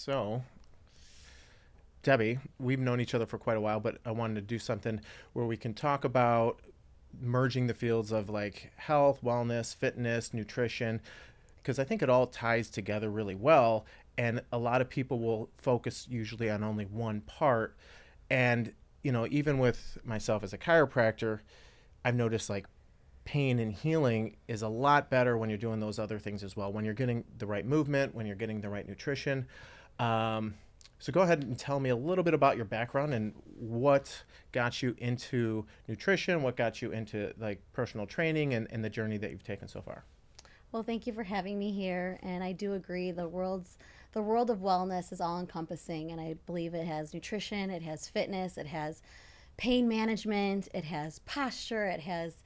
So, Debbie, we've known each other for quite a while, but I wanted to do something where we can talk about merging the fields of like health, wellness, fitness, nutrition, because I think it all ties together really well. And a lot of people will focus usually on only one part. And, even with myself as a chiropractor, I've noticed like pain and healing is a lot better when you're doing those other things as well. When you're getting the right movement, when you're getting the right nutrition. Um, so go ahead and tell me a little bit about your background and what got you into nutrition, what got you into like personal training and the journey that you've taken so far. Well, thank you for having me here. And I do agree the world of wellness is all encompassing, and I believe it has nutrition, it has fitness, it has pain management, it has posture, it has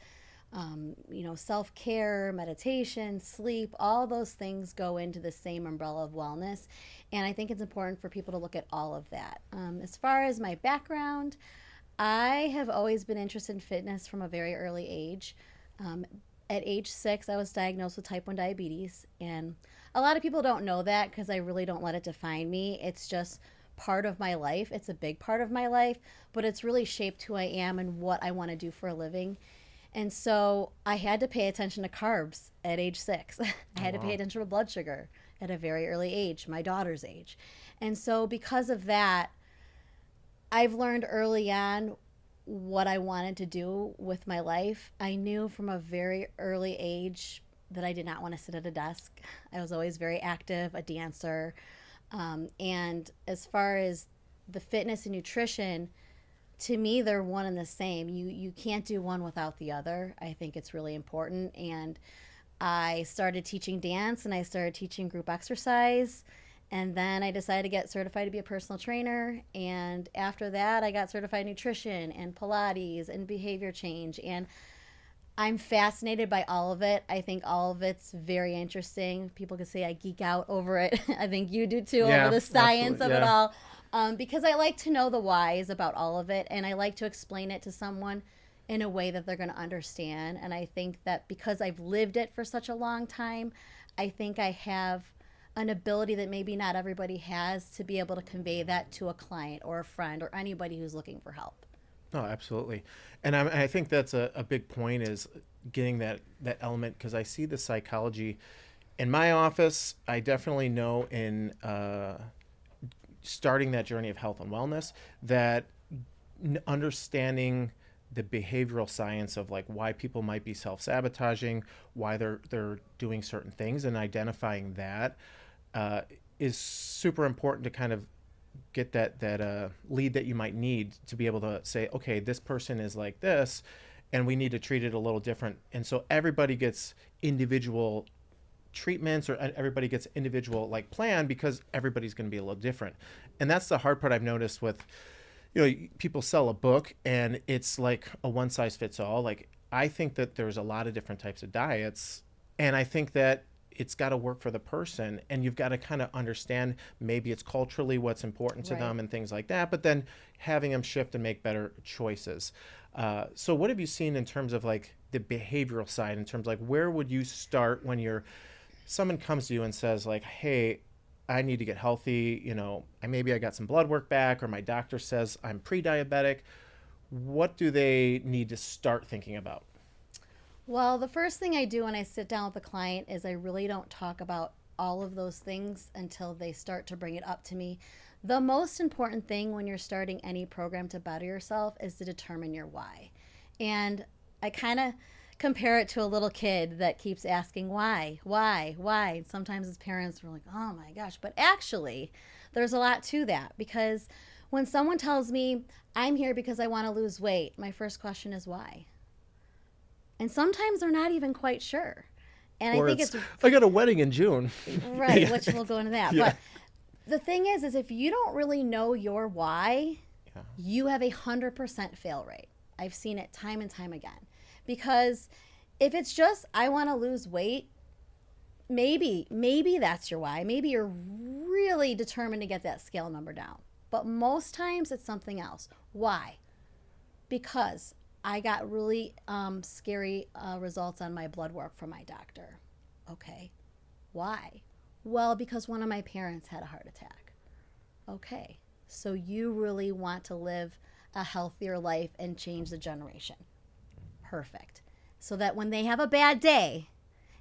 self care, meditation, sleep. All those things go into the same umbrella of wellness, and I think it's important for people to look at all of that. As far as my background, I have always been interested in fitness from a very early age. Um, at age 6, I was diagnosed with type 1 diabetes. And a lot of people don't know that because I really don't let it define me. It's just part of my life. It's a big part of my life, but it's really shaped who I am and what I want to do for a living. And so I had to pay attention to carbs at age 6. I Oh, had to pay wow. attention to blood sugar at a very early age, my daughter's age. And so because of that, I've learned early on what I wanted to do with my life. I knew from a very early age that I did not want to sit at a desk. I was always very active, a dancer. And as far as the fitness and nutrition, to me, they're one and the same. You can't do one without the other. I think it's really important. And I started teaching dance and I started teaching group exercise. And then I decided to get certified to be a personal trainer. And after that, I got certified in nutrition and Pilates and behavior change. And I'm fascinated by all of it. I think all of it's very interesting. People could say I geek out over it. I think you do too, over Yeah, the science absolutely. of it Yeah. all. Because I like to know the whys about all of it, and I like to explain it to someone in a way that they're going to understand. And I think that because I've lived it for such a long time, I think I have an ability that maybe not everybody has to be able to convey that to a client or a friend or anybody who's looking for help. No, absolutely. And I think that's a big point is getting that element because I see the psychology in my office. I definitely know in starting that journey of health and wellness that understanding the behavioral science of like why people might be self-sabotaging, why they're doing certain things, and identifying that uh, is super important to kind of get that lead that you might need to be able to say, okay, this person is like this, and we need to treat it a little different. And so everybody gets individual treatments or everybody gets individual like plan because everybody's going to be a little different. And that's the hard part I've noticed with people sell a book and it's like a one size fits all. Like I think that there's a lot of different types of diets, and I think that it's got to work for the person, and you've got to kind of understand maybe it's culturally what's important to Right. them and things like that, but then having them shift and make better choices. So what have you seen in terms of like the behavioral side, in terms of like where would you start when you're someone comes to you and says like, hey, I need to get healthy, maybe I got some blood work back, or my doctor says I'm pre-diabetic. What do they need to start thinking about? Well, the first thing I do when I sit down with a client is I really don't talk about all of those things until they start to bring it up to me. The most important thing when you're starting any program to better yourself is to determine your why. And I kind of compare it to a little kid that keeps asking why. And sometimes his parents are like, oh my gosh. But actually, there's a lot to that because when someone tells me, I'm here because I want to lose weight, my first question is why? And sometimes they're not even quite sure. And I Or think it's it's I got a wedding in June. right, Yeah. which we'll go into that. Yeah. But the thing is if you don't really know your why, Yeah. you have 100% fail rate. I've seen it time and time again. Because if it's just, I want to lose weight, maybe that's your why. Maybe you're really determined to get that scale number down. But most times it's something else. Why? Because I got really scary results on my blood work from my doctor. Okay. Why? Well, because one of my parents had a heart attack. Okay, so you really want to live a healthier life and change the generation. Perfect. So that when they have a bad day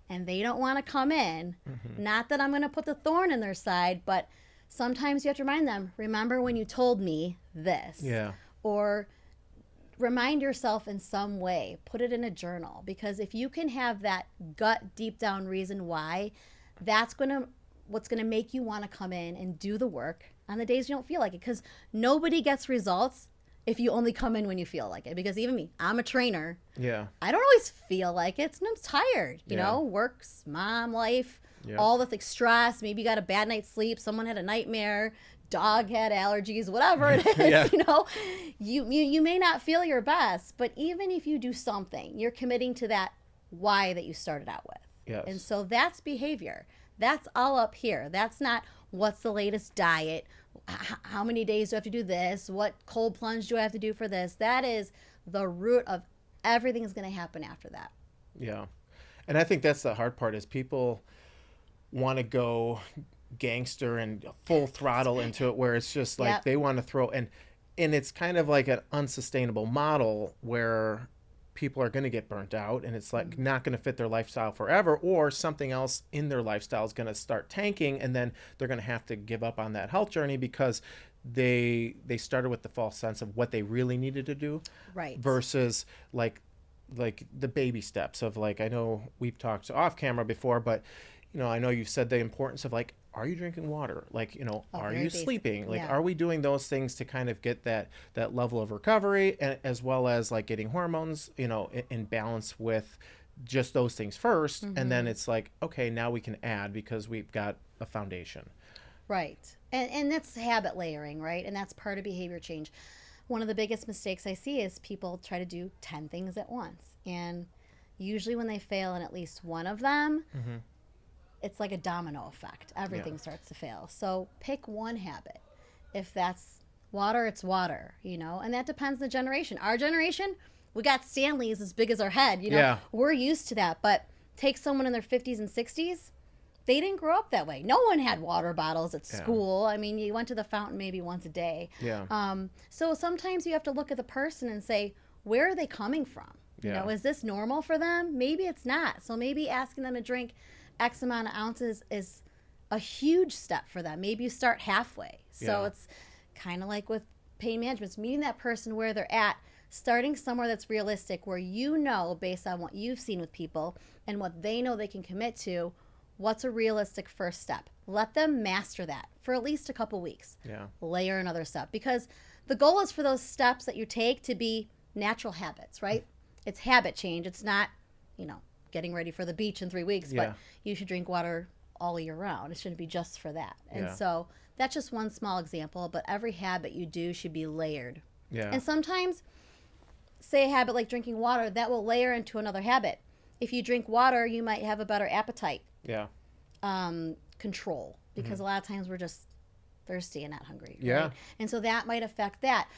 and they don't want to come in, not that I'm going to put the thorn in their side, but sometimes you have to remind them, remember when you told me this? Yeah. Or remind yourself in some way, put it in a journal, because if you can have that gut deep down reason why, that's going to what's going to make you want to come in and do the work on the days you don't feel like it, because nobody gets results if you only come in when you feel like it. Because even me, I'm a trainer. Yeah. I don't always feel like it. Sometimes tired, you Yeah. know, works, mom life, Yeah. all the stress. Maybe you got a bad night's sleep. Someone had a nightmare. Dog had allergies. Whatever it is, Yeah. you know, you may not feel your best, but even if you do something, you're committing to that why that you started out with. Yes. And so that's behavior. That's all up here. That's not what's the latest diet, how many days do I have to do this, what cold plunge do I have to do for this. That is the root of everything's going to happen after that. Yeah. And I think that's the hard part is people want to go gangster and full throttle into it where it's just like Yep. they want to throw and it's kind of like an unsustainable model where people are going to get burnt out and it's like not going to fit their lifestyle forever, or something else in their lifestyle is going to start tanking and then they're going to have to give up on that health journey because they started with the false sense of what they really needed to do, Right. versus like the baby steps of like, I know we've talked off camera before, but you know, I know you've said the importance of like, are you drinking water? Like, you know, Oh, are very you basic. sleeping? Like, Yeah. are we doing those things to kind of get that level of recovery, and as well as like getting hormones, you know, in balance with just those things 1st, and then it's like, okay, now we can add because we've got a foundation. Right. And that's habit layering, right? And that's part of behavior change. One of the biggest mistakes I see is people try to do 10 things at once. And usually when they fail in at least one of them, it's like a domino effect. Everything starts to fail. So pick one habit. If that's water, it's water, you know, and that depends on the generation. Our generation, we got Stanleys as big as our head, you know, Yeah. we're used to that. But take someone in their 50s and 60s, they didn't grow up that way. No one had water bottles at school. I mean, you went to the fountain maybe once a day. Yeah. So sometimes you have to look at the person and say, where are they coming from? You Yeah. know, is this normal for them? Maybe it's not. So maybe asking them to drink X amount of ounces is a huge step for them. Maybe you start halfway. So Yeah. it's kind of like with pain management. It's meeting that person where they're at, starting somewhere that's realistic, where you know, based on what you've seen with people and what they know they can commit to, what's a realistic first step. Let them master that for at least a couple weeks. Yeah. Layer another step, because the goal is for those steps that you take to be natural habits, right? It's habit change. It's not, you know, getting ready for the beach in 3 weeks, Yeah. but you should drink water all year round. It shouldn't be just for that. And Yeah. so that's just one small example, but every habit you do should be layered. Yeah. And sometimes, say a habit like drinking water, that will layer into another habit. If you drink water, you might have a better appetite Yeah. control, because a lot of times we're just thirsty and not hungry. Yeah. Right? And so that might affect that.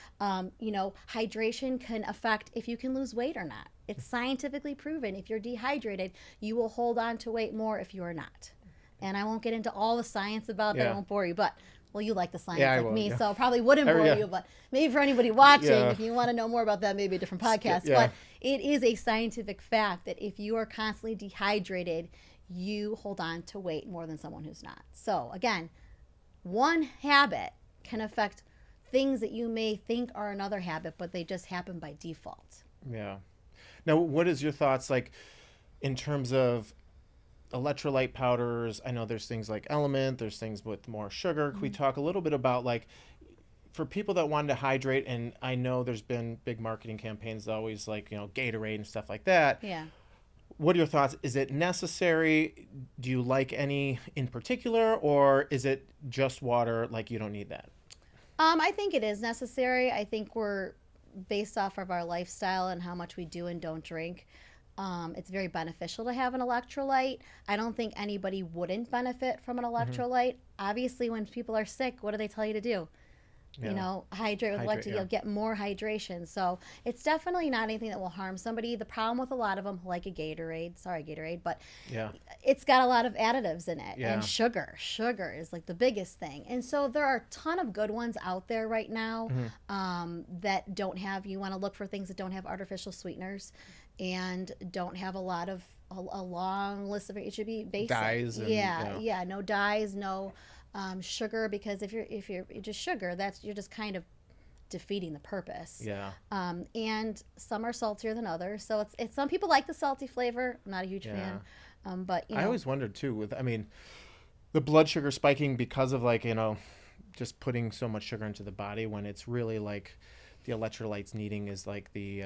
You know, hydration can affect if you can lose weight or not. It's scientifically proven. If you're dehydrated, you will hold on to weight more if you are not. And I won't get into all the science about that. I Yeah. won't bore you, but well, you like the science Yeah, I like will, me, yeah. so probably wouldn't bore Yeah. you. But maybe for anybody watching, Yeah. if you want to know more about that, maybe a different podcast. Yeah. But it is a scientific fact that if you are constantly dehydrated, you hold on to weight more than someone who's not. So again, one habit can affect things that you may think are another habit, but they just happen by default. Yeah. Now, what is your thoughts like in terms of electrolyte powders? I know there's things like Element, there's things with more sugar. Can we talk a little bit about like for people that want to hydrate? And I know there's been big marketing campaigns always like, you know, Gatorade and stuff like that. Yeah. What are your thoughts? Is it necessary? Do you like any in particular, or is it just water? Like you don't need that? I think it is necessary. I think we're based off of our lifestyle and how much we do and don't drink. It's very beneficial to have an electrolyte. I don't think anybody wouldn't benefit from an electrolyte. Obviously, when people are sick, what do they tell you to do? Yeah. Hydrate with Hydrate. electrolyte, Yeah. you'll get more hydration. So it's definitely not anything that will harm somebody. The problem with a lot of them, like a Gatorade, sorry, Gatorade, but Yeah. it's got a lot of additives in it, and Yeah. sugar is like the biggest thing. And so there are a ton of good ones out there right now, Hmm. that don't have, you want to look for things that don't have artificial sweeteners and don't have a lot of a long list of, it should be basic. Dyes and Yeah, yeah. yeah, no dyes, no sugar, because if you're just sugar, that's, you're just kind of defeating the purpose. Yeah. And some are saltier than others, so it's some people like the salty flavor. I'm not a huge Yeah. fan, but I always wondered too with, I mean, the blood sugar spiking because of like, just putting so much sugar into the body when it's really like the electrolytes needing is like the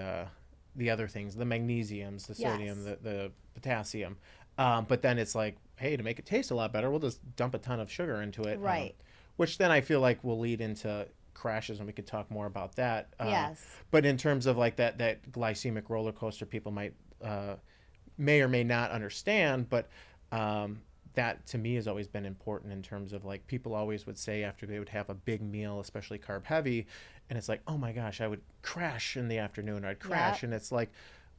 other things, the magnesiums, the sodium, yes, the potassium. But then it's like, hey, to make it taste a lot better, we'll just dump a ton of sugar into it. right, Which then I feel like will lead into crashes, and we could talk more about that. yes, But in terms of like that glycemic roller coaster, people might may or may not understand, but that to me has always been important in terms of like people always would say after they would have a big meal, especially carb heavy, and it's like, oh my gosh, I would crash in the afternoon, or I'd crash, yeah, and it's like,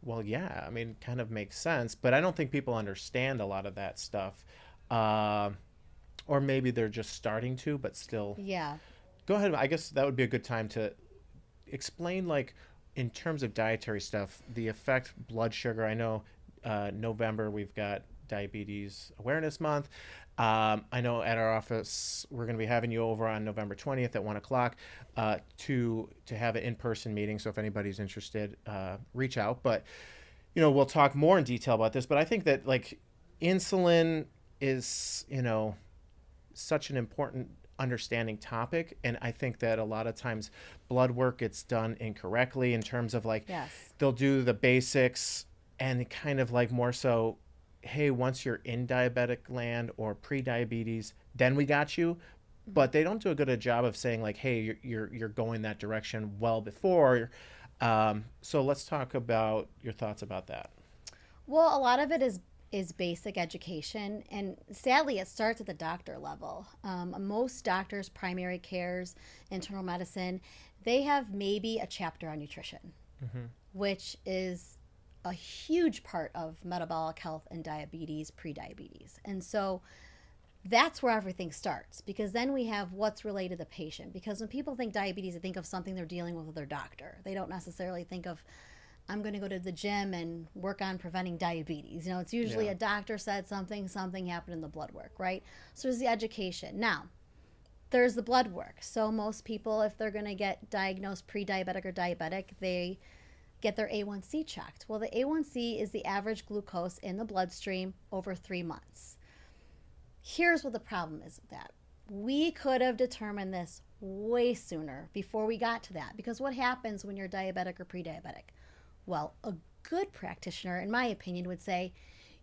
well, yeah, I mean, kind of makes sense, but I don't think people understand a lot of that stuff, uh, or maybe they're just starting to, but still. yeah. Go ahead. I guess that would be a good time to explain, like, in terms of dietary stuff, the effect blood sugar. I know November we've got Diabetes Awareness Month. I know at our office we're going to be having you over on November 20th at 1 o'clock to have an in-person meeting. So if anybody's interested, reach out. But we'll talk more in detail about this. But I think that like insulin is such an important understanding topic, and I think that a lot of times blood work gets done incorrectly in terms of like Yes. they'll do the basics and kind of like more so, hey, once you're in diabetic land or pre-diabetes, then we got you. But they don't do a good a job of saying like, hey, you're going that direction well before. So let's talk about your thoughts about that. Well, a lot of it is basic education, and sadly, it starts at the doctor level. Most doctors, primary cares, internal medicine, they have maybe a chapter on nutrition, Hmm. which is a huge part of metabolic health and diabetes, pre-diabetes, and so that's where everything starts, because then we have what's related to the patient. Because when people think diabetes, they think of something they're dealing with their doctor. They don't necessarily think of, I'm going to go to the gym and work on preventing diabetes. It's usually Yeah. a doctor said something happened in the blood work, right? So there's the education. Now, there's the blood work. So most people, if they're going to get diagnosed pre-diabetic or diabetic, they get their A1C checked. Well, the A1C is the average glucose in the bloodstream over 3 months. Here's what the problem is with that. We could have determined this way sooner before we got to that. Because what happens when you're diabetic or pre-diabetic? Well, a good practitioner, in my opinion, would say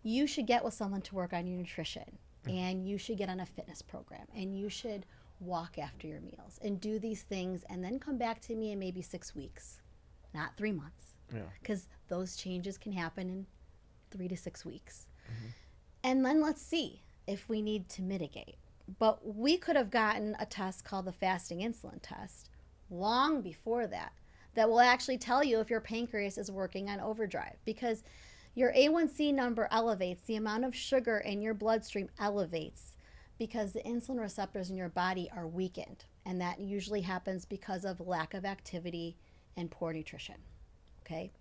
you should get with someone to work on your nutrition, and you should get on a fitness program, and you should walk after your meals and do these things, and then come back to me in maybe 6 weeks, not 3 months, Yeah. because those changes can happen in 3 to 6 weeks. Hmm. And then let's see if we need to mitigate. But we could have gotten a test called the fasting insulin test long before that, that will actually tell you if your pancreas is working on overdrive, because your A1C number elevates, the amount of sugar in your bloodstream elevates because the insulin receptors in your body are weakened, and that usually happens because of lack of activity and poor nutrition. Okay?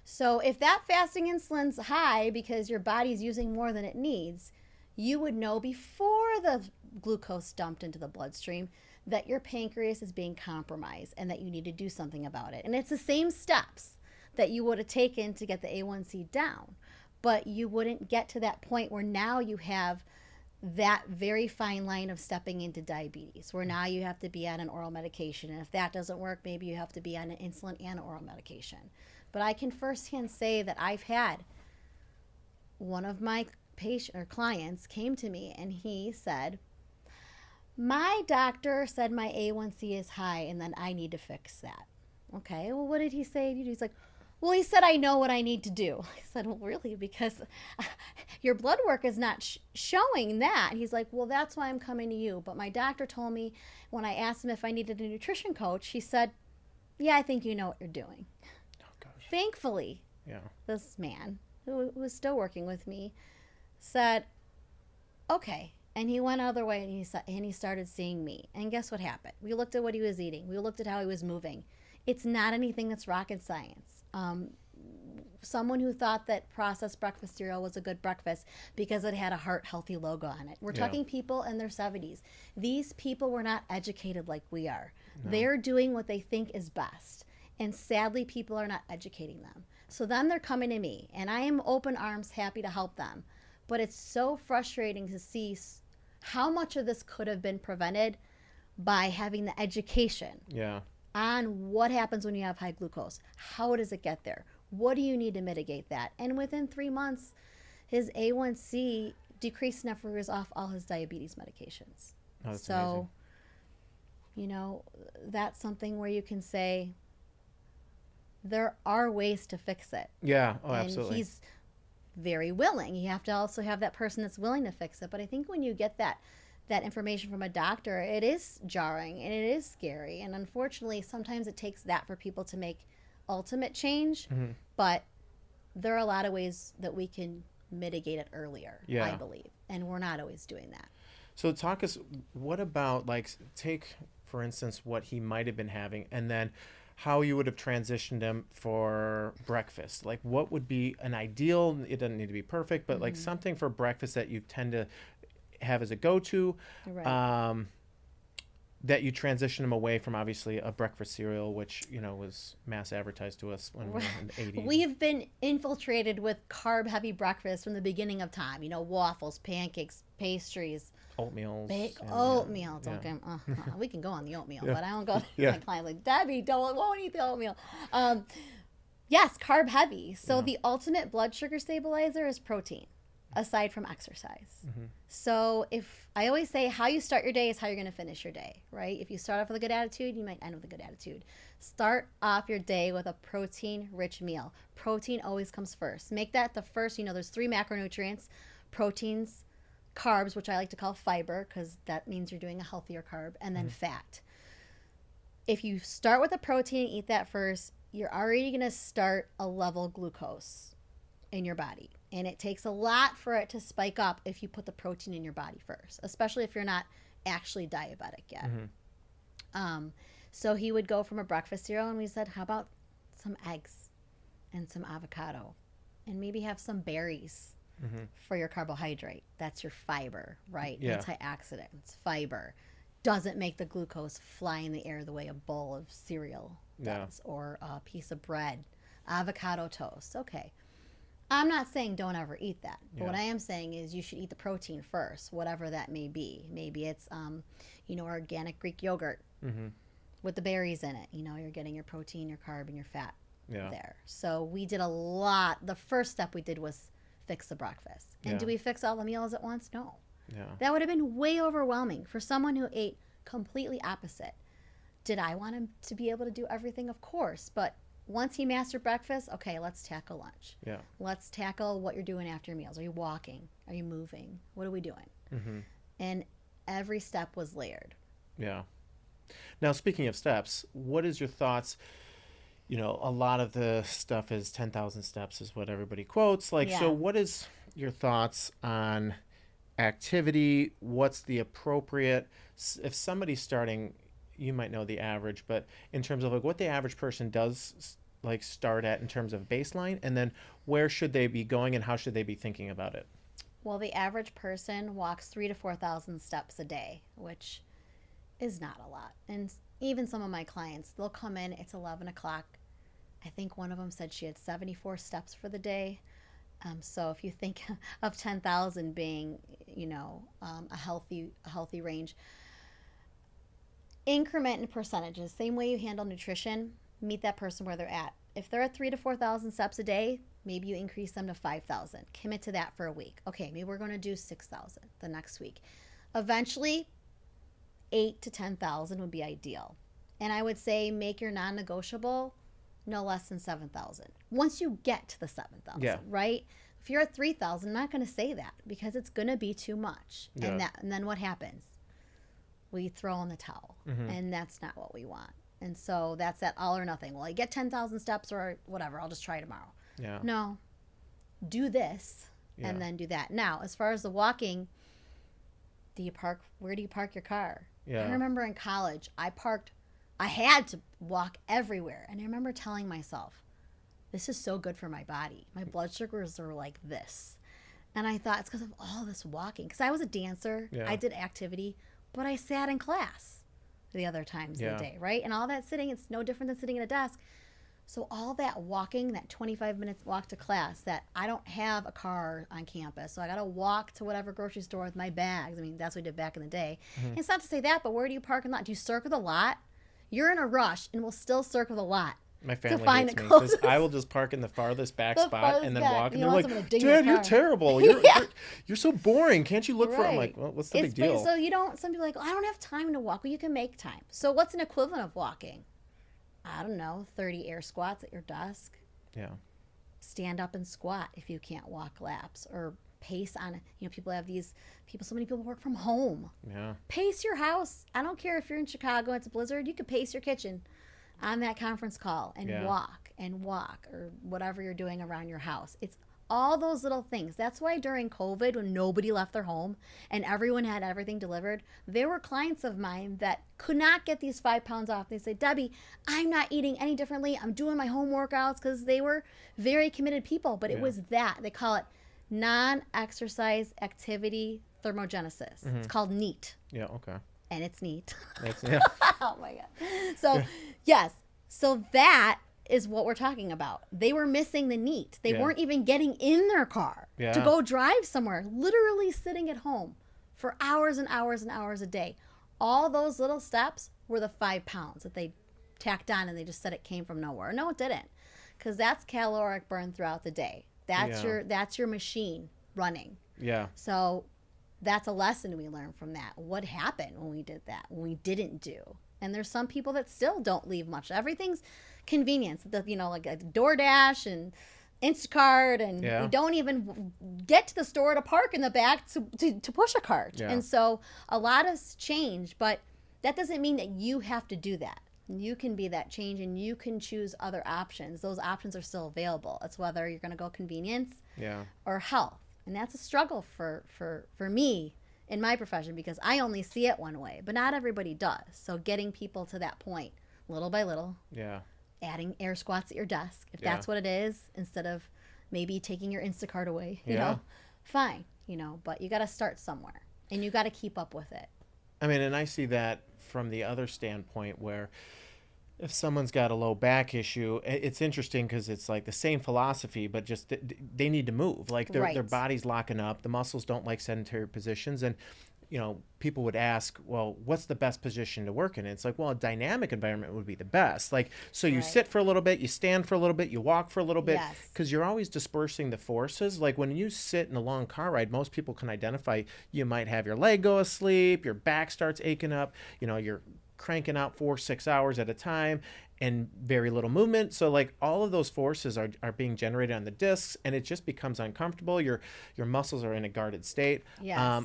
So if that fasting insulin's high because your body's using more than it needs, you would know before the glucose dumped into the bloodstream that your pancreas is being compromised and that you need to do something about it. And it's the same steps that you would have taken to get the A1C down, but you wouldn't get to that point where now you have that very fine line of stepping into diabetes, where now you have to be on an oral medication. And if that doesn't work, maybe you have to be on an insulin and oral medication. But I can firsthand say that I've had one of my patient or clients came to me and he said, my doctor said my A1C is high and then I need to fix that. Okay, well, what did he say? He's like, Well, he said, I know what I need to do. I said, well, really? Because your blood work is not showing that. He's like, well, that's why I'm coming to you. But my doctor told me when I asked him if I needed a nutrition coach, he said, yeah, I think you know what you're doing. Oh gosh. Thankfully, Yeah. this man who was still working with me said, okay. And he went other way and he started seeing me. And guess what happened? We looked at what he was eating. We looked at how he was moving. It's not anything that's rocket science. Someone who thought that processed breakfast cereal was a good breakfast because it had a heart healthy logo on it. We're talking people in their 70s. These people were not educated like we are. No. They're doing what they think is best. And sadly, people are not educating them. So then they're coming to me, and I am open arms, happy to help them. But it's so frustrating to see how much of this could have been prevented by having the education. Yeah. On what happens when you have high glucose. How does it get there? What do you need to mitigate that? And within 3 months, his A1C decreased enough where he was off all his diabetes medications. Oh, that's amazing. You know, that's something where you can say there are ways to fix it. Yeah. Oh, and absolutely. He's very willing. You have to also have that person that's willing to fix it. But I think when you get that information from a doctor, it is jarring and it is scary. And unfortunately, sometimes it takes that for people to make ultimate change. Mm-hmm. But there are a lot of ways that we can mitigate it earlier, I believe. And we're not always doing that. So talk us, what about, like, take, for instance, what he might have been having, and then how you would have transitioned him for breakfast. Like, what would be an ideal, it doesn't need to be perfect, but like something for breakfast that you tend to have as a go-to, right. That you transition them away from, obviously, a breakfast cereal, which, you know, was mass advertised to us when we were in the 80s. We've been infiltrated with carb-heavy breakfast from the beginning of time. You know, waffles, pancakes, pastries. Oatmeal. Oatmeal. Yeah. We can go on the oatmeal, but I don't go to my clients like, Debbie, won't eat the oatmeal. Yes, carb-heavy. So the ultimate blood sugar stabilizer is protein, aside from exercise. Mm-hmm. So if I always say how you start your day is how you're going to finish your day, right? If you start off with a good attitude, you might end with a good attitude. Start off your day with a protein-rich meal. Protein always comes first. Make that the first, there's 3 macronutrients, proteins, carbs, which I like to call fiber because that means you're doing a healthier carb, and then fat. If you start with a protein and eat that first, you're already going to start a level glucose in your body. And it takes a lot for it to spike up if you put the protein in your body first, especially if you're not actually diabetic yet. Mm-hmm. So he would go from a breakfast cereal, and we said, how about some eggs and some avocado and maybe have some berries for your carbohydrate. That's your fiber, right? Yeah. Antioxidants, fiber. Doesn't make the glucose fly in the air the way a bowl of cereal does, or a piece of bread. Avocado toast. Okay. I'm not saying don't ever eat that. But what I am saying is you should eat the protein first, whatever that may be. Maybe it's, organic Greek yogurt with the berries in it. You're getting your protein, your carb, and your fat there. So we did a lot. The first step we did was fix the breakfast. And do we fix all the meals at once? No. Yeah. That would have been way overwhelming for someone who ate completely opposite. Did I want him to be able to do everything? Of course. But once he mastered breakfast, okay, let's tackle lunch. Yeah. Let's tackle what you're doing after your meals. Are you walking? Are you moving? What are we doing? Mm-hmm. And every step was layered. Yeah. Now, speaking of steps, what is your thoughts? A lot of the stuff is 10,000 steps is what everybody quotes. So what is your thoughts on activity? What's the appropriate, if somebody's starting, you might know the average, but in terms of what the average person does start at in terms of baseline, and then where should they be going and how should they be thinking about it? Well, the average person walks 3,000 to 4,000 steps a day, which is not a lot. And even some of my clients, they'll come in, it's 11 o'clock. I think one of them said she had 74 steps for the day. So if you think of 10,000 being, a healthy range, increment in percentages, same way you handle nutrition, meet that person where they're at. If they're at 3,000 to 4,000 steps a day, maybe you increase them to 5,000. Commit to that for a week. Okay, maybe we're going to do 6,000 the next week. Eventually, 8,000 to 10,000 would be ideal. And I would say make your non-negotiable no less than 7,000. Once you get to the 7,000, Yeah. right? If you're at 3,000, I'm not going to say that because it's going to be too much. Yeah. And then what happens? We throw in the towel, and that's not what we want. And so that's that all or nothing. Well, I get 10,000 steps or whatever. I'll just try tomorrow. Yeah. No, do this Yeah. and then do that. Now, as far as the walking, where do you park your car? Yeah. I remember in college, I had to walk everywhere. And I remember telling myself, this is so good for my body. My blood sugars are like this. And I thought it's because of all this walking. Because I was a dancer. Yeah. I did activity, but I sat in class the other times of the day, right? And all that sitting, it's no different than sitting at a desk. So all that walking, that 25 minutes walk to class, that I don't have a car on campus, so I got to walk to whatever grocery store with my bags. I mean, that's what we did back in the day. And it's not to say that, but where do you park and lot? Do you circle the lot? You're in a rush and we'll still circle the lot. My family find hates the me because closest- I will just park in the farthest back The spot farthest and then back. walk. And You they're want like, someone to dig in your Dad, you're car." terrible. Yeah. You're so boring. Can't you look for it? I'm Right. like, well, what's the big deal? So you don't, some people are like, I don't have time to walk. Well, you can make time. So what's an equivalent of walking? I don't know, 30 air squats at your desk. Yeah. Stand up and squat if you can't walk laps, or pace on, people have so many people work from home. Yeah. Pace your house. I don't care if you're in Chicago, it's a blizzard, you could pace your kitchen on that conference call and Yeah. walk or whatever you're doing around your house. It's all those little things. That's why during COVID, when nobody left their home and everyone had everything delivered, there were clients of mine that could not get these 5 pounds off. They said, Debbie, I'm not eating any differently. I'm doing my home workouts, because they were very committed people. But it was that. They call it non-exercise activity thermogenesis. It's called NEAT. Yeah. Okay. And it's neat. Yeah. Oh my God. So, yes. So that is what we're talking about. They were missing the NEAT. They Yeah. weren't even getting in their car Yeah. to go drive somewhere, literally sitting at home for hours and hours and hours a day. All those little steps were the 5 pounds that they tacked on, and they just said it came from nowhere. No, it didn't. Because that's caloric burn throughout the day. That's your machine running. Yeah. So that's a lesson we learned from that. What happened when we did that, when we didn't do? And there's some people that still don't leave much. Everything's convenience, like a DoorDash and Instacart, and we don't even get to the store to park in the back to push a cart. Yeah. And so a lot has changed, but that doesn't mean that you have to do that. You can be that change, and you can choose other options. Those options are still available. It's whether you're going to go convenience or health. And that's a struggle for me in my profession, because I only see it one way, but not everybody does. So getting people to that point, little by little, adding air squats at your desk, if that's what it is, instead of maybe taking your Instacart away, fine, but you got to start somewhere, and you got to keep up with it. I mean, and I see that from the other standpoint, where if someone's got a low back issue, it's interesting because it's like the same philosophy, but just they need to move. Like their body's locking up. The muscles don't like sedentary positions. And, people would ask, well, what's the best position to work in? And it's like, well, a dynamic environment would be the best. Like, so you sit for a little bit, you stand for a little bit, you walk for a little bit, because you're always dispersing the forces. Like when you sit in a long car ride, most people can identify, you might have your leg go asleep, your back starts aching up, you're cranking out 4-6 hours at a time and very little movement. So like all of those forces are being generated on the discs, and it just becomes uncomfortable. Your muscles are in a guarded state.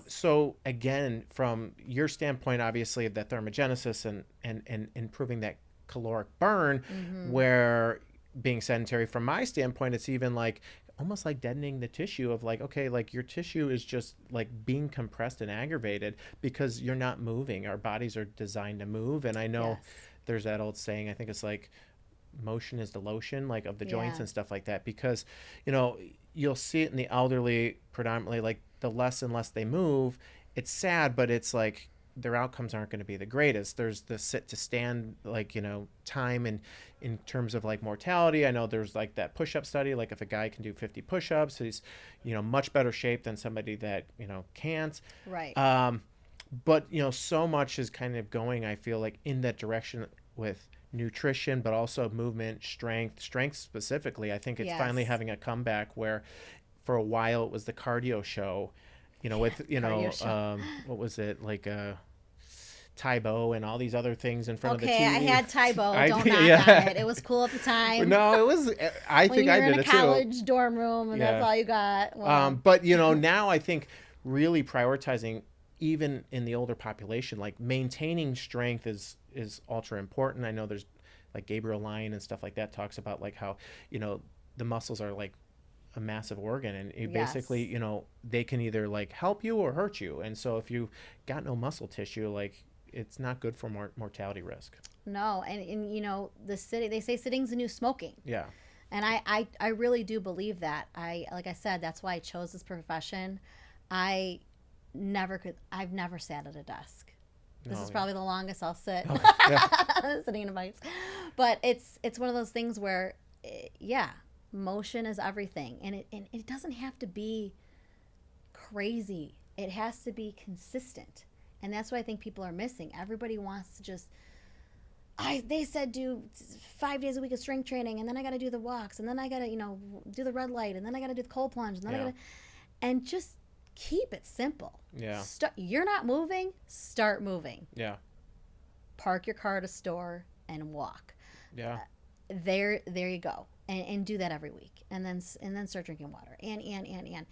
So again, from your standpoint, obviously the thermogenesis and improving that caloric burn, where being sedentary, from my standpoint, it's even like almost like deadening the tissue of like, okay, like your tissue is just like being compressed and aggravated because you're not moving. Our bodies are designed to move. And I know there's that old saying, I think it's like motion is the lotion, like of the joints and stuff like that, because, you'll see it in the elderly predominantly, like the less and less they move, it's sad, but it's like their outcomes aren't going to be the greatest. There's the sit to stand, like, time, and in terms of like mortality, I know there's like that push-up study, like if a guy can do 50 push-ups, he's, much better shape than somebody that, can't. Right. But, so much is kind of going, I feel like, in that direction with nutrition, but also movement, strength specifically. I think it's finally having a comeback, where for a while it was the cardio show, with, what was it, like Tybo and all these other things in front of the Okay, I TV. had Tybo. Don't knock yeah. on it. It was cool at the time. No, it was. I When think you I were in did a it too. college dorm room and that's Yeah. all you got. Well, But you know, now I think really prioritizing, even in the older population, like maintaining strength is ultra important. I know there's like Gabriel Lyon and stuff like that talks about like how, you know, the muscles are like a massive organ, and it basically, yes. you know, they can either like help you or hurt you. And so if you got no muscle tissue, like it's not good for mortality risk. No, and you know, they say sitting's the new smoking. Yeah. And I really do believe that. Like I said, that's why I chose this profession. I I've never sat at a desk. This No, is yeah. probably the longest I'll sit Okay. Yeah. sitting in a bikes. But it's one of those things where, yeah, motion is everything, and it doesn't have to be crazy. It has to be consistent, and that's what I think people are missing. Everybody wants to just. They said do 5 days a week of strength training, and then I got to do the walks, and then I got to do the red light, and then I got to do the cold plunge, and then I Yeah. got to, and just keep it simple. Yeah. You're not moving. Start moving. Yeah. Park your car at a store and walk. Yeah. There you go, and do that every week, and then start drinking water, and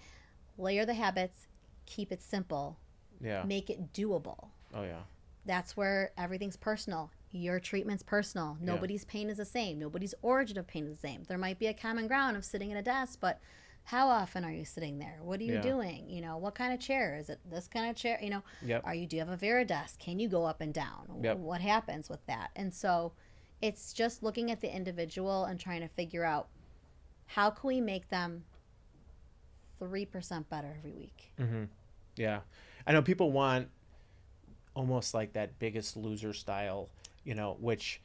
layer the habits, keep it simple, Yeah. make it doable. Oh yeah. That's where everything's personal. Your treatment's personal. Nobody's pain is the same. Nobody's origin of pain is the same. There might be a common ground of sitting at a desk, but how often are you sitting there? What are you Yeah. doing? What kind of chair? Is it this kind of chair? Yep. Do you have a Varidesk? Can you go up and down? Yep. What happens with that? And so it's just looking at the individual and trying to figure out how can we make them 3% better every week. Mm-hmm. Yeah. I know people want almost like that Biggest Loser style, you know, which,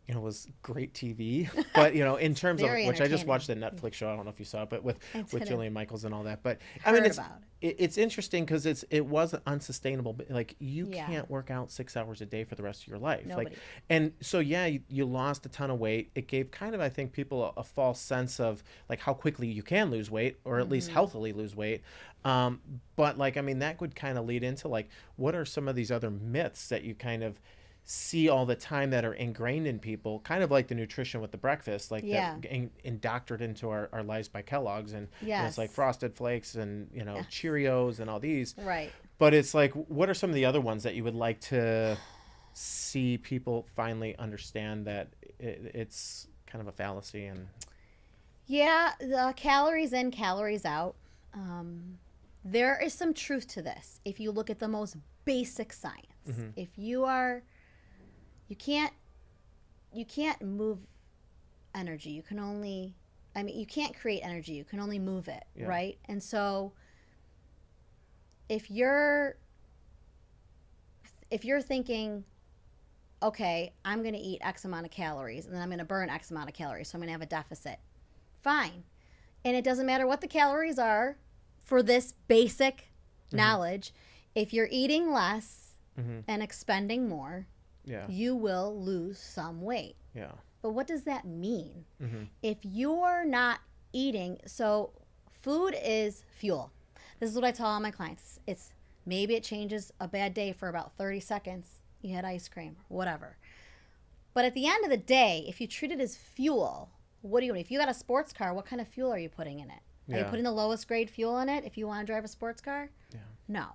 you know, was great TV. But, you know, in terms of, Very which I just entertaining. watched the Netflix show. I don't know if you saw it, but with didn't. Jillian Michaels and all that. But I Heard mean, it's about it's interesting because it was unsustainable. But like you Yeah. can't work out 6 hours a day for the rest of your life. Nobody. Like, and so yeah, you lost a ton of weight. It gave kind of, I think, people a false sense of like how quickly you can lose weight, or at least healthily lose weight. But like, I mean, that would kind of lead into like, what are some of these other myths that you kind of see all the time that are ingrained in people, kind of like the nutrition with the breakfast, like Yeah. that indoctrinated into our lives by Kellogg's, and you know, it's like Yes. Frosted Flakes and, you know, Yes. Cheerios and all these. Right. But it's like, what are some of the other ones that you would like to see people finally understand that it's kind of a fallacy? And Yeah, the calories in, calories out. There is some truth to this. If you look at the most basic science, if you can't move energy. You can only, you can't create energy. You can only move it, Yeah. right? And so if you're thinking, okay, I'm going to eat X amount of calories and then I'm going to burn X amount of calories, so I'm going to have a deficit. Fine. And it doesn't matter what the calories are for this basic knowledge. If you're eating less and expending more, yeah, you will lose some weight. yeah, But what does that mean? If you're not eating, so food is fuel. This is what I tell all my clients. Maybe it changes a bad day for about 30 seconds. You had ice cream, whatever. But at the end of the day, if you treat it as fuel, what are you doing? If you got a sports car, what kind of fuel are you putting in it? Are you Yeah. putting the lowest grade fuel in it if you want to drive a sports car? yeah, No.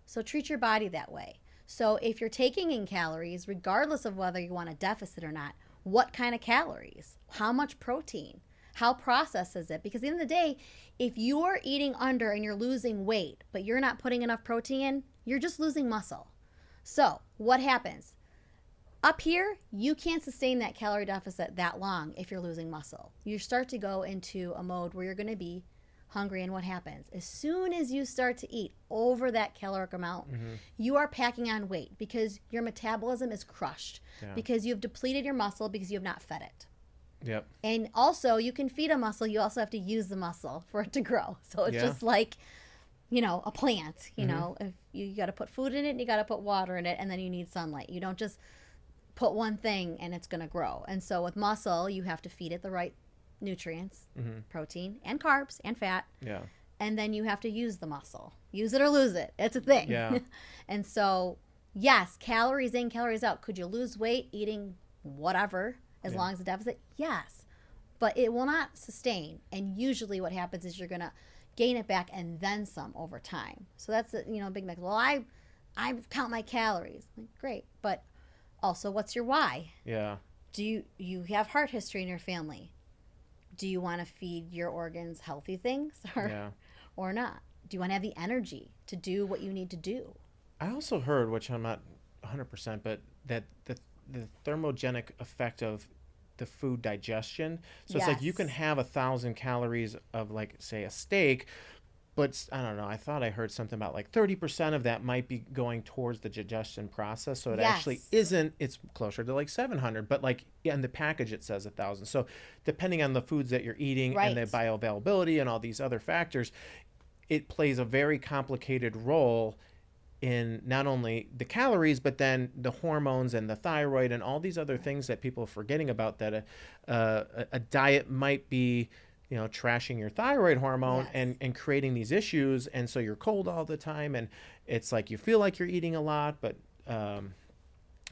So treat your body that way. So if you're taking in calories, regardless of whether you want a deficit or not, what kind of calories? How much protein? How processed is it? Because at the end of the day, if you're eating under and you're losing weight, but you're not putting enough protein in, you're just losing muscle. So what happens? Up here, you can't sustain that calorie deficit that long if you're losing muscle. You start to go into a mode where you're going to be hungry, and what happens? As soon as you start to eat over that caloric amount, you are packing on weight because your metabolism is crushed, Yeah. because you've depleted your muscle because you have not fed it. yep, And also, you can feed a muscle, you also have to use the muscle for it to grow. So it's Yeah. just like, a plant, if you got to put food in it and you got to put water in it, and then you need sunlight. You don't just put one thing and it's going to grow. And so with muscle, you have to feed it the right nutrients, protein and carbs and fat, yeah, and then you have to use the muscle. Use it or lose it. It's a thing. Yeah. And so Yes, calories in, calories out. Could you lose weight eating whatever as Yeah. long as the deficit? Yes, but it will not sustain. And usually, what happens is you're gonna gain it back and then some over time. So that's a, a big mix. Well, I count my calories. Like, great, but also, what's your why? Yeah. Do you have heart history in your family? Do you want to feed your organs healthy things Yeah. or not? Do you want to have the energy to do what you need to do? I also heard, which I'm not 100%, but that the thermogenic effect of the food digestion. So it's like you can Yes. have 1,000 calories of, like, say, a steak, but I don't know. I thought I heard something about like 30% of that might be going towards the digestion process. So it actually Yes. isn't. It's closer to like 700. But like, yeah, in the package it says 1,000. So depending on the foods that you're eating and the Right. bioavailability and all these other factors, it plays a very complicated role in not only the calories, but then the hormones and the thyroid and all these other things that people are forgetting about, that a diet might be, trashing your thyroid hormone Yes. and creating these issues. And so you're cold all the time. And it's like you feel like you're eating a lot, but um,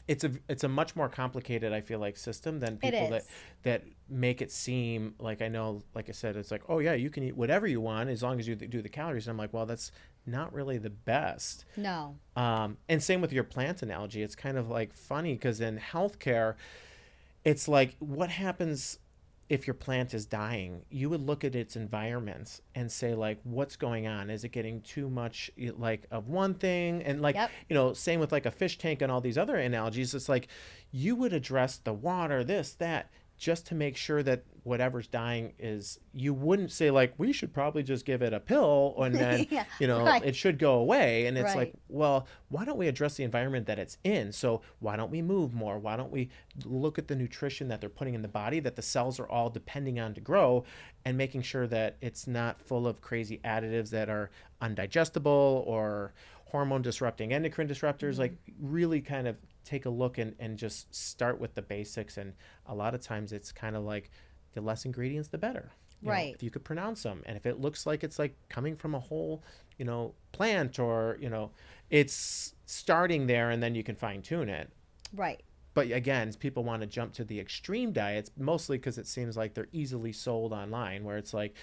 it's a much more complicated, I feel like, system than It people that is. that make it seem like. I know, like I said, it's like, oh yeah, you can eat whatever you want as long as you do the calories. And I'm like, well, that's not really the best. No. And same with your plant analogy. It's kind of like funny because in healthcare, it's like, what happens if your plant is dying? You would look at its environment and say, like, what's going on? Is it getting too much, like, of one thing? And like, Yep. same with like a fish tank and all these other analogies. It's like you would address the water, this, that, just to make sure that whatever's dying is. You wouldn't say like, we should probably just give it a pill and then Yeah. Right. it should go away. And it's like, Right. well, why don't we address the environment that it's in? So why don't we move more? Why don't we look at the nutrition that they're putting in the body, that the cells are all depending on to grow, and making sure that it's not full of crazy additives that are undigestible or hormone disrupting endocrine disruptors. Mm-hmm. Like, really kind of take a look and just start with the basics. And a lot of times it's kind of like, the less ingredients the better. Right. If you could pronounce them, and if it looks like it's like coming from a whole plant, or it's starting there, and then you can fine tune it. Right. But again, people want to jump to the extreme diets, mostly because it seems like they're easily sold online, where it's like,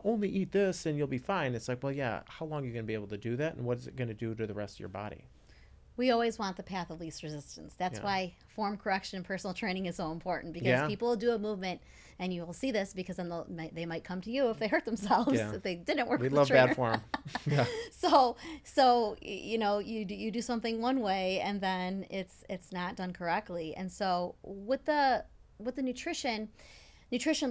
only eat this and you'll be fine. It's like, well, yeah, how long are you going to be able to do that, and what is it going to do to the rest of your body? We always want the path of least resistance. That's Yeah. why form correction and personal training is so important, because Yeah. people will do a movement, and you will see this, because then they might come to you if they hurt themselves, Yeah. if they didn't work We with the love trainer. bad form. Yeah. So you do something one way, and then it's not done correctly. And so with the nutrition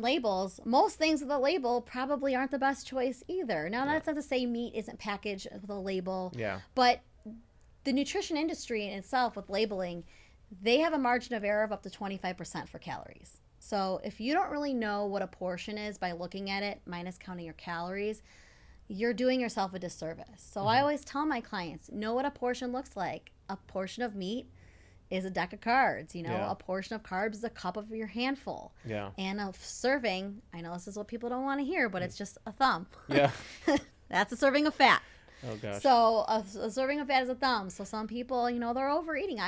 labels, most things with a label probably aren't the best choice either. Now, Yeah. that's not to say meat isn't packaged with a label, Yeah. but the nutrition industry in itself, with labeling, they have a margin of error of up to 25% for calories. So if you don't really know what a portion is by looking at it minus counting your calories, you're doing yourself a disservice. So I always tell my clients, know what a portion looks like. A portion of meat is a deck of cards. Yeah. A portion of carbs is a cup of your handful. Yeah. And a serving, I know this is what people don't want to hear, but it's just a thumb. Yeah. That's a serving of fat. Oh gosh. So a serving of fat is a thumb. So some people, they're overeating.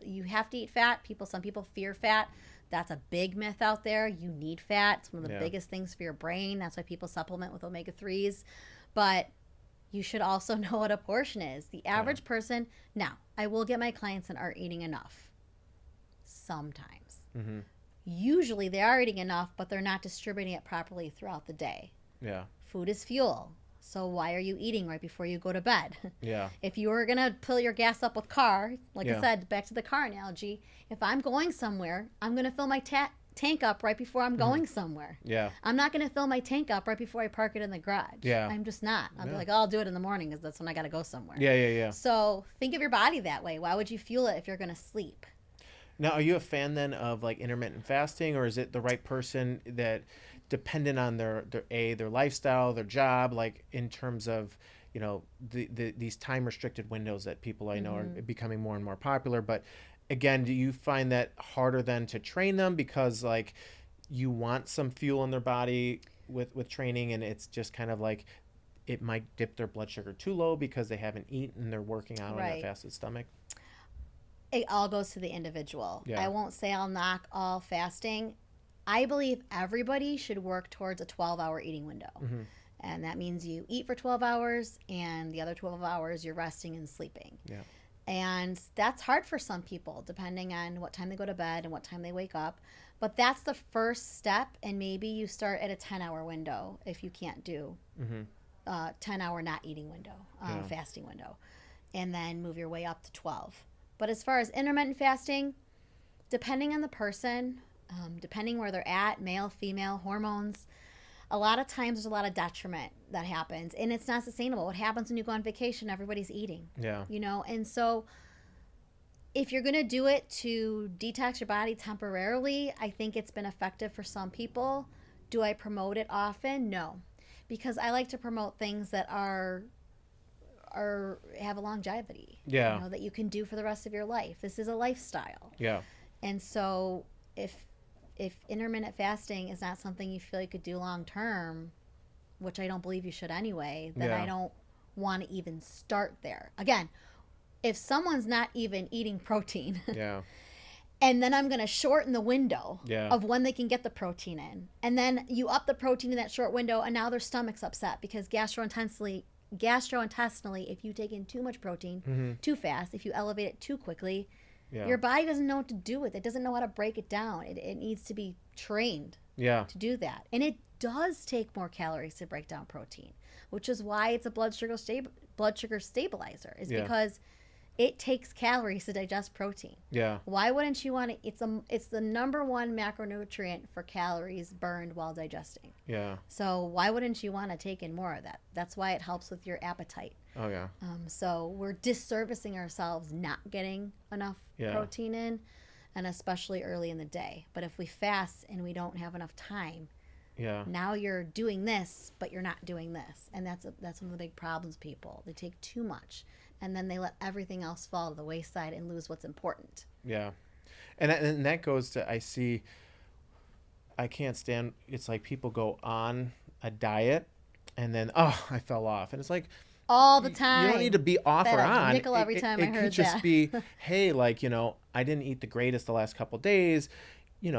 You have to eat fat. Some people fear fat. That's a big myth out there. You need fat. It's one of the Yeah. biggest things for your brain. That's why people supplement with omega-3s. But you should also know what a portion is. The average person, now, I will get my clients that aren't eating enough. Sometimes. Mm-hmm. Usually they are eating enough, but they're not distributing it properly throughout the day. Yeah. Food is fuel. So why are you eating right before you go to bed? Yeah. If you were going to fill your gas up with car, like Yeah. I said, back to the car analogy, if I'm going somewhere, I'm going to fill my tank up right before I'm going somewhere. Yeah. I'm not going to fill my tank up right before I park it in the garage. Yeah. I'm just not. I'll be Yeah. like, oh, I'll do it in the morning because that's when I got to go somewhere. Yeah. Yeah. Yeah. So think of your body that way. Why would you fuel it if you're going to sleep? Now, are you a fan then of like intermittent fasting, or is it the right person that dependent on their lifestyle, their job, like in terms of, these time restricted windows that people I know are becoming more and more popular? But again, do you find that harder then to train them because like you want some fuel in their body with training, and it's just kind of like it might dip their blood sugar too low because they haven't eaten and they're working out on a Right. fasted stomach? It all goes to the individual. Yeah. I won't say I'll knock all fasting. I believe everybody should work towards a 12-hour eating window. Mm-hmm. And that means you eat for 12 hours and the other 12 hours you're resting and sleeping. Yeah. And that's hard for some people, depending on what time they go to bed and what time they wake up. But that's the first step, and maybe you start at a 10-hour window if you can't do Mm-hmm. 10-hour not eating window, Yeah. fasting window, and then move your way up to 12. But as far as intermittent fasting, depending on the person, depending where they're at, male, female, hormones, a lot of times there's a lot of detriment that happens, and it's not sustainable. What happens when you go on vacation? Everybody's eating. Yeah. You know, and so if you're going to do it to detox your body temporarily, I think it's been effective for some people. Do I promote it often? No, because I like to promote things that are have a longevity. Yeah. You know, that you can do for the rest of your life. This is a lifestyle. Yeah. And so if intermittent fasting is not something you feel you could do long term, which I don't believe you should anyway, then Yeah. I don't want to even start there. Again, if someone's not even eating protein, Yeah. and then I'm going to shorten the window Yeah. of when they can get the protein in, and then you up the protein in that short window, and now their stomach's upset because gastrointestinally, if you take in too much protein Mm-hmm. too fast, if you elevate it too quickly, Yeah. your body doesn't know what to do with it. It doesn't know how to break it down. It needs to be trained Yeah. to do that. And it does take more calories to break down protein, which is why it's a blood sugar stabilizer, is Yeah. because it takes calories to digest protein. Yeah. Why wouldn't you want to? It's the number one macronutrient for calories burned while digesting. Yeah. So why wouldn't you want to take in more of that? That's why it helps with your appetite. Oh yeah. So we're disservicing ourselves not getting enough Yeah. protein in, and especially early in the day. But if we fast and we don't have enough time, Yeah. now you're doing this, but you're not doing this, and that's one of the big problems. People, they take too much, and then they let everything else fall to the wayside and lose what's important. Yeah. And that goes to, I can't stand, it's like people go on a diet and then, oh, I fell off. And it's like, All the time. you don't need to be off Bet or a on. nickel every time I it could heard just that. be, hey, like, I didn't eat the greatest the last couple days,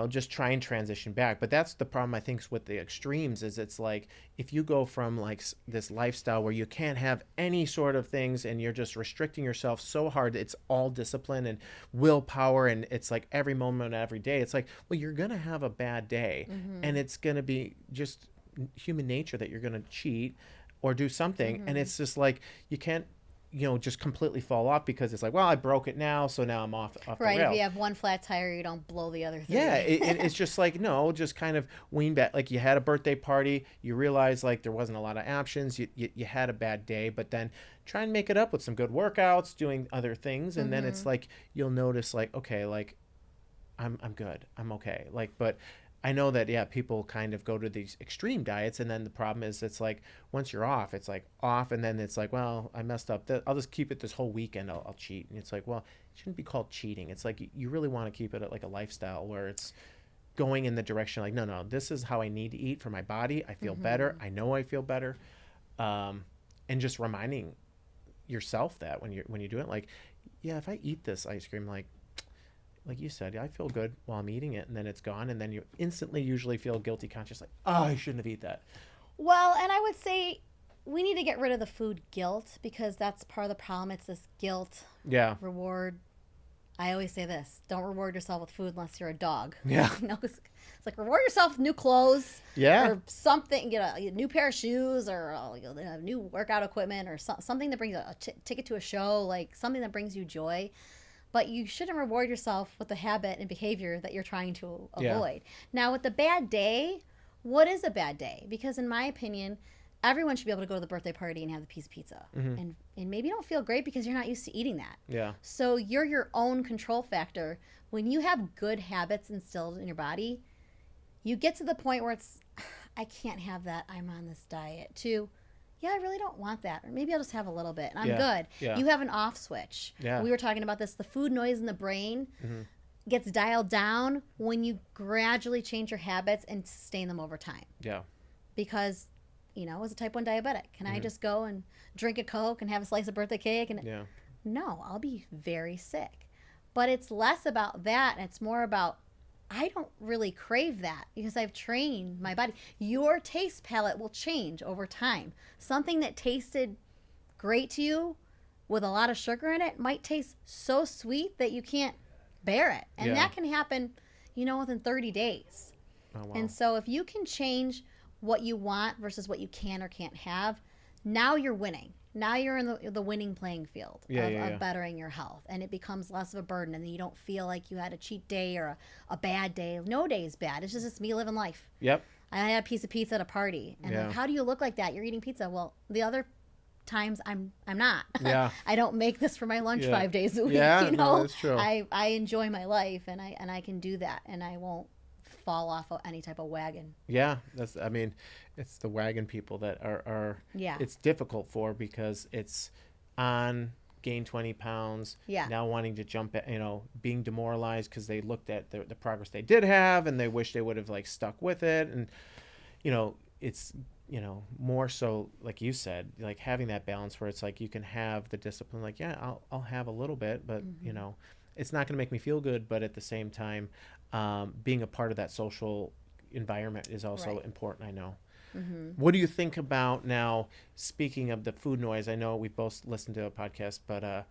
just try and transition back. But that's the problem, I think, with the extremes, is it's like, if you go from like this lifestyle where you can't have any sort of things and you're just restricting yourself so hard, it's all discipline and willpower, and it's like every moment, every day, it's like, well, you're going to have a bad day, and it's going to be just human nature that you're going to cheat or do something. And it's just like, you can't, just completely fall off because it's like, well, I broke it now, so now I'm off Right. the rail. If you have one flat tire, you don't blow the other three. Yeah, it's just like, no, just kind of wean back. Like, you had a birthday party, you realize like there wasn't a lot of options, you had a bad day, but then try and make it up with some good workouts, doing other things, and then it's like, you'll notice like, okay, like I'm good, I'm okay. Like, but I know that, yeah, people kind of go to these extreme diets, and then the problem is, it's like, once you're off, it's like off, and then it's like, well, I messed up. I'll just keep it this whole weekend. I'll cheat. And it's like, well, it shouldn't be called cheating. It's like, you really want to keep it like a lifestyle where it's going in the direction like, no, this is how I need to eat for my body. I feel better. I know I feel better. And just reminding yourself that when you're doing it, like, yeah, if I eat this ice cream, like you said, I feel good while I'm eating it, and then it's gone, and then you instantly usually feel guilty conscious, like, oh, I shouldn't have eaten that. Well, and I would say we need to get rid of the food guilt, because that's part of the problem. It's this guilt, Yeah. reward. I always say this: don't reward yourself with food unless you're a dog. Yeah. It's like, reward yourself with new clothes, Yeah. or something. Get a new pair of shoes, or new workout equipment, or something that brings a ticket to a show, like something that brings you joy. But you shouldn't reward yourself with the habit and behavior that you're trying to avoid. Yeah. Now, with the bad day, what is a bad day? Because in my opinion, everyone should be able to go to the birthday party and have the piece of pizza. And maybe you don't feel great because you're not used to eating that. Yeah. So you're your own control factor. When you have good habits instilled in your body, you get to the point where it's, I can't have that, I'm on this diet, to, yeah, I really don't want that. Or maybe I'll just have a little bit and I'm good. Yeah. You have an off switch. Yeah. We were talking about this. The food noise in the brain gets dialed down when you gradually change your habits and sustain them over time. Yeah. Because, as a type 1 diabetic, can I just go and drink a Coke and have a slice of birthday cake? And Yeah. no, I'll be very sick. But it's less about that and it's more about I don't really crave that because I've trained my body. Your taste palette will change over time. Something that tasted great to you with a lot of sugar in it might taste so sweet that you can't bear it. And Yeah. that can happen, within 30 days. Oh, wow. And so if you can change what you want versus what you can or can't have, now you're winning. Now you're in the winning playing field of bettering your health. And it becomes less of a burden. And then you don't feel like you had a cheat day or a bad day. No day is bad. It's just me living life. Yep. I had a piece of pizza at a party. And like, how do you look like that? You're eating pizza. Well, the other times I'm not. Yeah. I don't make this for my lunch 5 days a week. Yeah, no, that's true. I enjoy my life and I can do that and I won't fall off of any type of wagon. Yeah, it's the wagon people that are it's difficult for because it's on gain 20 pounds now wanting to jump at, being demoralized because they looked at the progress they did have and they wish they would have like stuck with it. And it's more so like you said, like having that balance where it's like you can have the discipline, like I'll have a little bit, but it's not going to make me feel good, but at the same time being a part of that social environment is also important, I know. What do you think about now, speaking of the food noise? I know we both listened to a podcast, but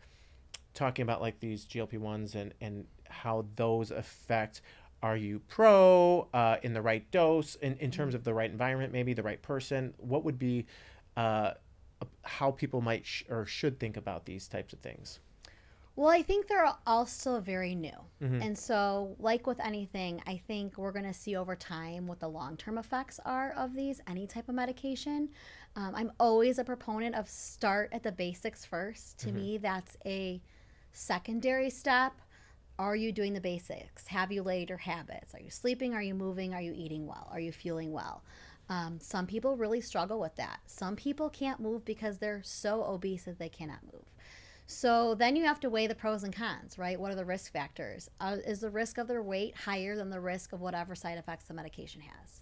talking about like these GLP-1s and how those affect, are you pro in the right dose, in terms of the right environment, maybe the right person? What would be how people might or should think about these types of things? Well, I think they're all still very new. And so, like with anything, I think we're going to see over time what the long-term effects are of any type of medication. I'm always a proponent of start at the basics first. To me, that's a secondary step. Are you doing the basics? Have you laid your habits? Are you sleeping? Are you moving? Are you eating well? Are you feeling well? Some people really struggle with that. Some people can't move because they're so obese that they cannot move. So then you have to weigh the pros and cons, right? What are the risk factors? Is the risk of their weight higher than the risk of whatever side effects the medication has?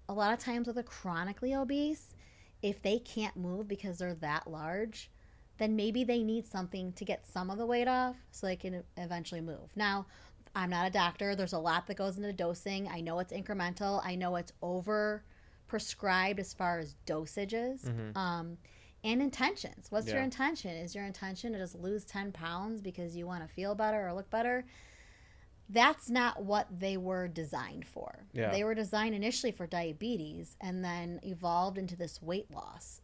A lot of times with a chronically obese, if they can't move because they're that large, then maybe they need something to get some of the weight off so they can eventually move. Now, I'm not a doctor. There's a lot that goes into dosing. I know it's incremental. I know it's over prescribed as far as dosages. And intentions. What's your intention? Is your intention to just lose 10 pounds because you want to feel better or look better? That's not what they were designed for. They were designed initially for diabetes and then evolved into this weight loss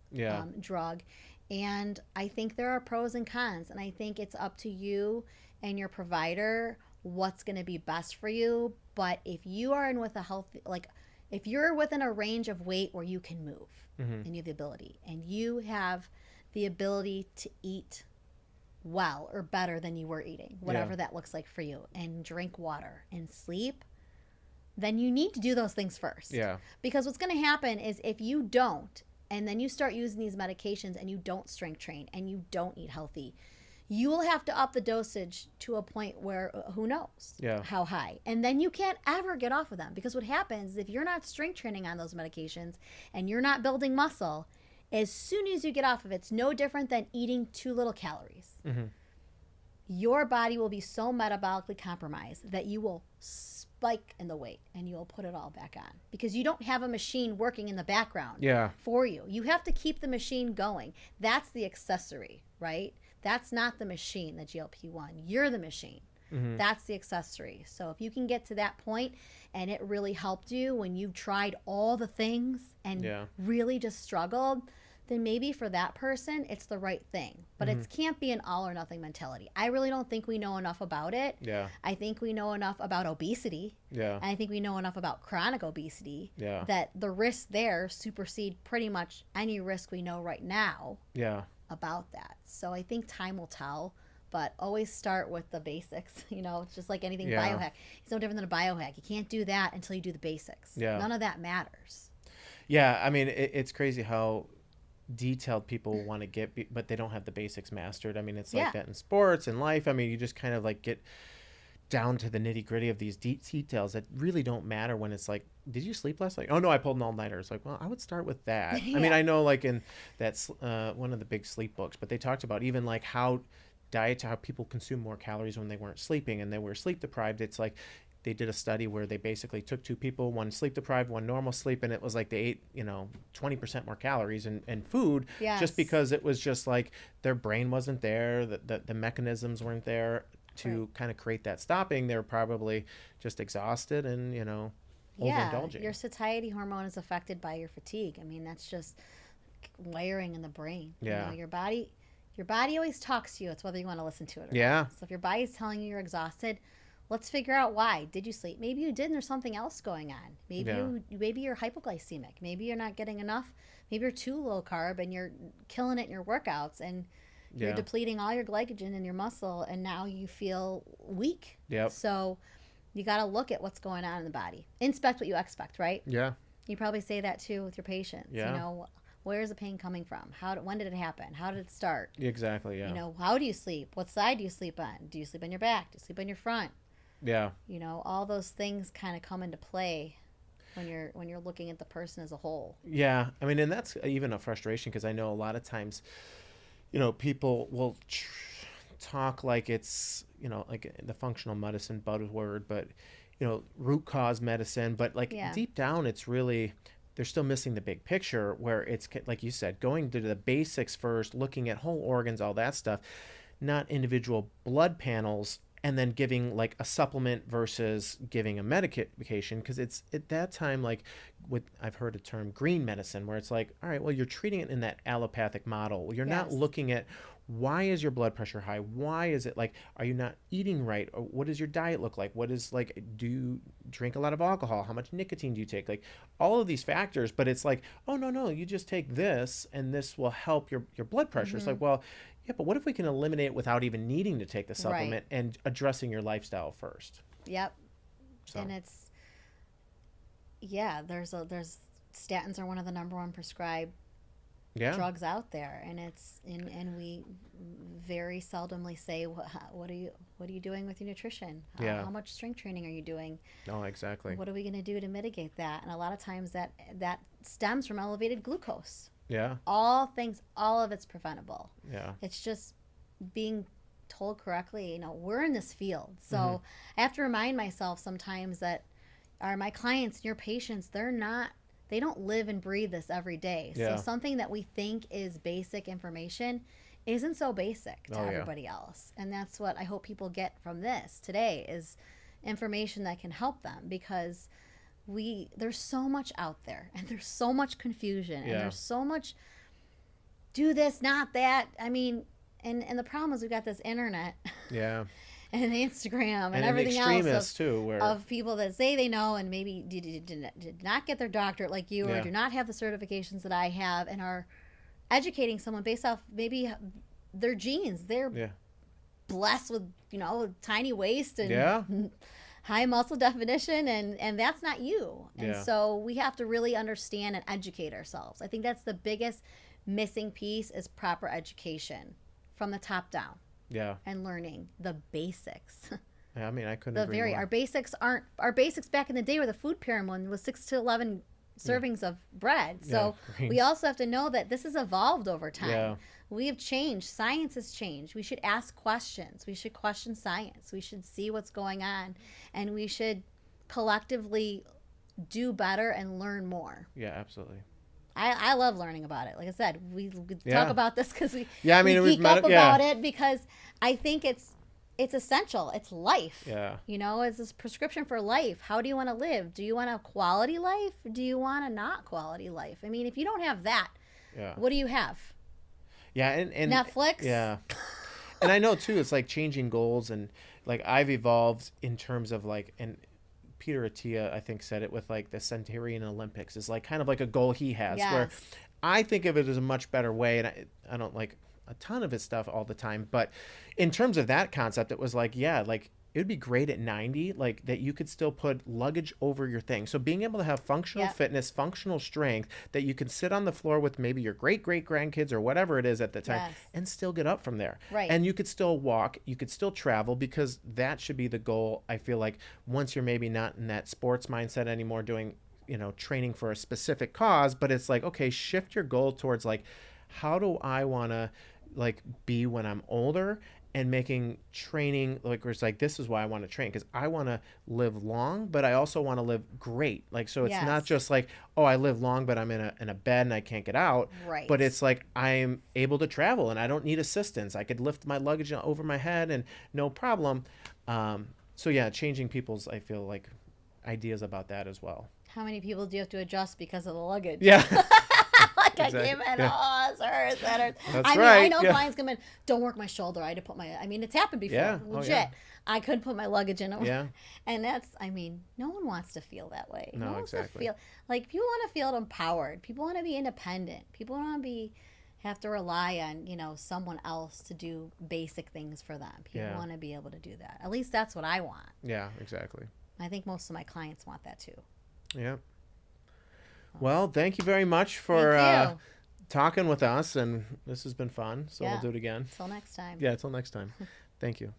drug. And I think there are pros and cons. And I think it's up to you and your provider what's going to be best for you. But if you are in with a healthy, if you're within a range of weight where you can move and you have the ability and you have the ability to eat well or better than you were eating, whatever that looks like for you, and drink water and sleep, then you need to do those things first. Because what's going to happen is if you don't, and then you start using these medications and you don't strength train and you don't eat healthy, you will have to up the dosage to a point where who knows how high. And then you can't ever get off of them, because what happens is if you're not strength training on those medications and you're not building muscle, as soon as you get off of it, it's no different than eating too little calories. Your body will be so metabolically compromised that you will spike in the weight and you'll put it all back on because you don't have a machine working in the background for you. You have to keep the machine going. That's the accessory, right? That's not the machine, the GLP-1. You're the machine. That's the accessory. So if you can get to that point and it really helped you when you tried all the things and really just struggled, then maybe for that person, it's the right thing. But it can't be an all or nothing mentality. I really don't think we know enough about it. I think we know enough about obesity. And I think we know enough about chronic obesity that the risks there supersede pretty much any risk we know right now about that. So I think time will tell, but always start with the basics. It's just like anything biohack. It's no different than a biohack. You can't do that until you do the basics. None of that matters. I mean, it's crazy how detailed people want to get, but they don't have the basics mastered. I mean, it's like that in sports and life. I mean, you just kind of like get down to the nitty gritty of these details that really don't matter when it's like, did you sleep last night? Oh no, I pulled an all-nighter. It's like, well, I would start with that. I mean, I know like in that's one of the big sleep books, but they talked about even like how diet to how people consume more calories when they weren't sleeping and they were sleep deprived. It's like they did a study where they basically took two people, one sleep deprived, one normal sleep, and it was like they ate, 20% more calories and food, just Yes. because it was just like their brain wasn't there, the mechanisms weren't there to Right. kind of create that stopping. They were probably just exhausted and, Yeah, overindulging. your satiety hormone is affected by your fatigue. I mean, that's just wiring in the brain. Yeah. Your body always talks to you. It's whether you want to listen to it or not. Yeah. So if your body's telling you you're exhausted, let's figure out why. Did you sleep? Maybe you did and there's something else going on. Yeah. Maybe you're hypoglycemic. Maybe you're not getting enough. Maybe you're too low carb and you're killing it in your workouts and you're Yeah. depleting all your glycogen in your muscle and now you feel weak. Yep. So you got to look at what's going on in the body. Inspect what you expect, right? Yeah. You probably say that too with your patients. Yeah. Where's the pain coming from? When did it happen? How did it start? Exactly. Yeah. How do you sleep? What side do you sleep on? Do you sleep on your back? Do you sleep on your front? Yeah. All those things kind of come into play when you're looking at the person as a whole. Yeah. I mean, and that's even a frustration because I know a lot of times, people will talk like it's, like the functional medicine buzzword, but, root cause medicine. But like Yeah. deep down, it's really, they're still missing the big picture where it's, like you said, going to the basics first, looking at whole organs, all that stuff, not individual blood panels, and then giving like a supplement versus giving a medication, because it's at that time like with, I've heard a term, green medicine, where it's like, all right, well, you're treating it in that allopathic model. You're not Yes. looking at why is your blood pressure high, why is it, like, are you not eating right, or what does your diet look like, what is, like, do you drink a lot of alcohol, how much nicotine do you take, like all of these factors. But it's like, oh, no, you just take this and this will help your blood pressure. It's Mm-hmm. like, well, yeah, but what if we can eliminate it without even needing to take the Right. supplement and addressing your lifestyle first? Yep. So And it's yeah. There's statins are one of the number one prescribed yeah. drugs out there, and we very seldomly say what are you doing with your nutrition? Yeah. How much strength training are you doing? Oh, exactly. What are we going to do to mitigate that? And a lot of times that stems from elevated glucose. Yeah. All of it's preventable. Yeah. It's just being told correctly. We're in this field, so Mhm. I have to remind myself sometimes that are my clients and your patients, they don't live and breathe this every day. Yeah. So something that we think is basic information isn't so basic to Oh, yeah. everybody else. And that's what I hope people get from this today is information that can help them, because there's so much out there and there's so much confusion and Yeah. there's so much do this, not that. I mean, and the problem is we've got this internet Yeah. and Instagram and And an everything else extremist too, where of people that say they know and maybe did not get their doctorate like you, or Yeah. do not have the certifications that I have, and are educating someone based off maybe their genes. They're yeah. blessed with tiny waist and Yeah. high muscle definition, and that's not you. And Yeah. so we have to really understand and educate ourselves. I think that's the biggest missing piece is proper education from the top down Yeah. and learning the basics. Yeah, I mean, I couldn't agree more. Our basics back in the day where the food pyramid was 6 to 11 servings of bread. So Yeah, we also have to know that this has evolved over time. Yeah. We have changed. Science has changed. We should ask questions. We should question science. We should see what's going on, and we should collectively do better and learn more. Yeah, absolutely. I love learning about it. Like I said, we Yeah. talk about this because Yeah, I mean, it was geek up yeah. about it, because I think it's essential. It's life. Yeah. It's this prescription for life. How do you want to live? Do you want a quality life? Do you want a not quality life? I mean, if you don't have that, Yeah. what do you have? Yeah, and Netflix? Yeah. And I know too, it's like changing goals, and like I've evolved in terms of like, and Peter Attia, I think, said it with like the Centurion Olympics is like kind of like a goal he has, where Yes. I think of it as a much better way. And I don't like a ton of his stuff all the time, but in terms of that concept, it was like, yeah, like it would be great at 90, like that you could still put luggage over your thing. So being able to have functional Yep. fitness, functional strength, that you can sit on the floor with maybe your great grandkids or whatever it is at the time, Yes. and still get up from there. Right. And you could still walk, you could still travel, because that should be the goal. I feel like once you're maybe not in that sports mindset anymore, doing, training for a specific cause, but it's like, okay, shift your goal towards like, how do I want to like be when I'm older, and making training like where it's like this is why I want to train, because I want to live long, but I also want to live great. Like so it's not Yes. just like, oh, I live long but I'm in a bed and I can't get out, Right. but it's like I'm able to travel and I don't need assistance. I could lift my luggage over my head and no problem. So yeah, changing people's, I feel like, ideas about that as well. How many people do you have to adjust because of the luggage? Yeah. Like I came Exactly. in, Yeah. oh, this hurts, that hurts. That's I mean, I right. know Yeah. clients come in, don't work my shoulder. I had to put my, I mean, it's happened before, Yeah. Oh legit. yeah. I couldn't put my luggage in. Yeah. And that's, I mean, no one wants to feel that way. No No, one wants to exactly. feel, like, people want to feel empowered. People want to be independent. People want to be, have to rely on, someone else to do basic things for them. People Yeah. want to be able to do that. At least that's what I want. Yeah, exactly. I think most of my clients want that too. Yeah. Well, thank you very much Thank for you. talking with us, and this has been fun. So we'll Yeah. do it again. Till next time. Yeah, until next time. Thank you.